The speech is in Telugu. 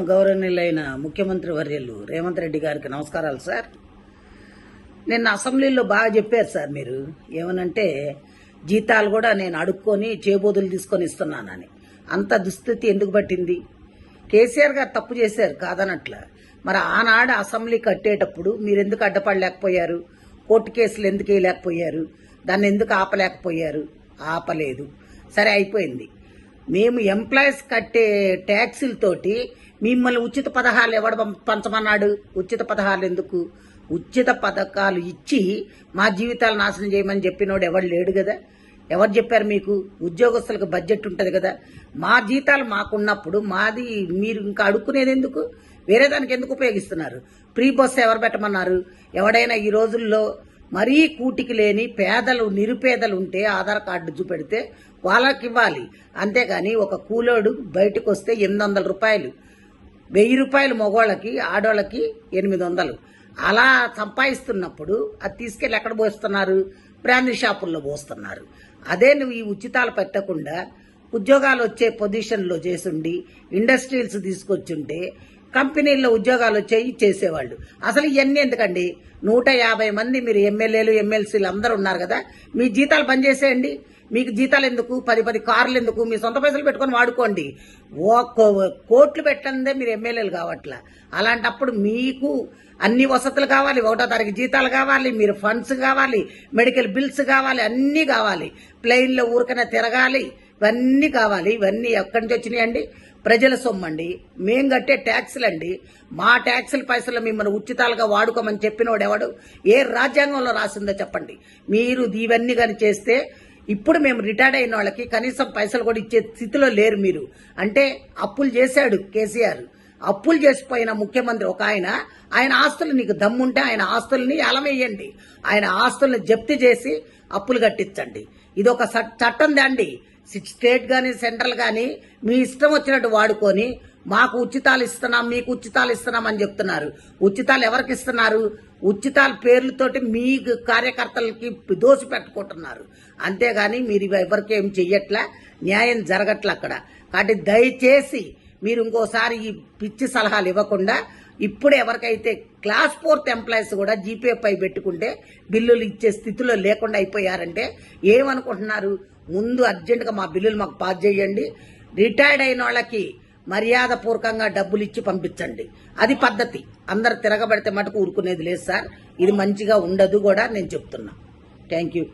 గౌరవనీయులైన ముఖ్యమంత్రి వర్యులు రేవంత్ రెడ్డి గారికి నమస్కారాలు సార్. నిన్న అసెంబ్లీలో బాగా చెప్పారు సార్. మీరు ఏమనంటే జీతాలు కూడా నేను అడుక్కొని చేబోదులు తీసుకొని ఇస్తున్నానని. అంత దుస్థితి ఎందుకు పట్టింది? కేసీఆర్ గారు తప్పు చేశారు కాదనట్ల. మరి ఆనాడు అసెంబ్లీ కట్టేటప్పుడు మీరు ఎందుకు అడ్డపడలేకపోయారు? కోర్టు కేసులు ఎందుకు వేయలేకపోయారు? దాన్ని ఎందుకు ఆపలేకపోయారు? ఆపలేదు. సరే, అయిపోయింది. మేము ఎంప్లాయీస్ కట్టే ట్యాక్సులతోటి మిమ్మల్ని ఉచిత పథకాలు ఎవడు పంచమన్నాడు? ఉచిత పథకాలు ఎందుకు? ఉచిత పథకాలు ఇచ్చి మా జీవితాలు నాశనం చేయమని చెప్పినోడు ఎవడు లేడు కదా. ఎవరు చెప్పారు మీకు? ఉద్యోగస్తులకు బడ్జెట్ ఉంటుంది కదా. మా జీతాలు మాకున్నప్పుడు మాది మీరు ఇంకా అడుక్కునేది ఎందుకు? వేరే దానికి ఎందుకు ఉపయోగిస్తున్నారు? ఫ్రీ బస్సు ఎవరు పెట్టమన్నారు? ఎవడైనా ఈ రోజుల్లో మరీ కూటికి లేని పేదలు నిరుపేదలు ఉంటే ఆధార్ కార్డు చూపెడితే వాళ్ళకి ఇవ్వాలి. అంతేగాని ఒక కూలోడు బయటకు వస్తే 800 రూపాయలు, 1000 రూపాయలు మగవాళ్ళకి, ఆడవాళ్ళకి 800. అలా సంపాదిస్తున్నప్పుడు అది తీసుకెళ్లి ఎక్కడ పోస్తున్నారు? బ్రాందీ షాపుల్లో పోస్తున్నారు. అదే నువ్వు ఈ ఉచితాలు పెట్టకుండా ఉద్యోగాలు వచ్చే పొజిషన్లో చేసుండి ఇండస్ట్రీస్ తీసుకొచ్చుంటే కంపెనీల్లో ఉద్యోగాలు వచ్చాయి చేసేవాళ్ళు. అసలు ఇవన్నీ ఎందుకండి? 150 మంది మీరు ఎమ్మెల్యేలు ఎమ్మెల్సీలు అందరూ ఉన్నారు కదా, మీ జీతాలు బంద్ చేసేయండి. మీకు జీతాలు ఎందుకు? 10 కార్లు ఎందుకు? మీ సొంత పైసలు పెట్టుకొని వాడుకోండి. కోట్లు పెట్టందే మీరు ఎమ్మెల్యేలు కావట్లా. అలాంటప్పుడు మీకు అన్ని వసతులు కావాలి, 1వ తారీఖు జీతాలు కావాలి, మీరు ఫండ్స్ కావాలి, మెడికల్ బిల్స్ కావాలి, అన్నీ కావాలి. ప్లెయిన్లో ఊరికనే తిరగాలి, ఇవన్నీ కావాలి. ఇవన్నీ ఎక్కడి నుంచి వచ్చినాయండి? ప్రజల సొమ్మండి, మేం కట్టే ట్యాక్సులండి. మా ట్యాక్సుల పైసలు మిమ్మల్ని ఉచితాలుగా వాడుకోమని చెప్పినోడు ఎవడు? ఏ రాజ్యాంగంలో రాసిందో చెప్పండి. మీరు ఇవన్నీ కానీ చేస్తే ఇప్పుడు మేము రిటైర్డ్ అయిన వాళ్ళకి కనీసం పైసలు కూడా ఇచ్చే స్థితిలో లేరు మీరు. అంటే అప్పులు చేశాడు కేసీఆర్. అప్పులు చేసిపోయిన ముఖ్యమంత్రి ఒక ఆయన ఆస్తులు నీకు దమ్ముంటే ఆయన ఆస్తుల్ని అలమేయండి. ఆయన ఆస్తుల్ని జప్తు చేసి అప్పులు కట్టించండి. ఇది ఒక చట్టం దాండి. స్టేట్ గాని సెంట్రల్ గాని మీ ఇష్టం వచ్చినట్టు వాడుకొని మాకు ఉచితాలు ఇస్తున్నాం, మీకు ఉచితాలు ఇస్తున్నాం అని చెప్తున్నారు. ఉచితాలు ఎవరికి ఇస్తున్నారు? ఉచితాల పేర్లతోటి మీ కార్యకర్తలకి దోసి పెట్టుకుంటున్నారు. అంతేగాని మీరు ఎవరికి ఏం చెయ్యట్లా, న్యాయం జరగట్లా అక్కడ. కాబట్టి దయచేసి మీరు ఇంకోసారి ఈ పిచ్చి సలహాలు ఇవ్వకుండా ఇప్పుడు ఎవరికైతే క్లాస్ 4th ఎంప్లాయీస్ కూడా జీపే పై పెట్టుకుంటే బిల్లులు ఇచ్చే స్థితిలో లేకుండా అయిపోయారంటే ఏమనుకుంటున్నారు? ముందు అర్జెంటుగా మా బిల్లులు మాకు పాస్ చేయండి. రిటైర్డ్ అయిన వాళ్ళకి మర్యాద పూర్వకంగా డబ్బులు ఇచ్చి పంపించండి. అది పద్ధతి. అందరు తిరగబడితే మటుకు ఊరుకునేది లేదు సార్. ఇది మంచిగా ఉండదు కూడా నేను చెప్తున్నా. Thank you.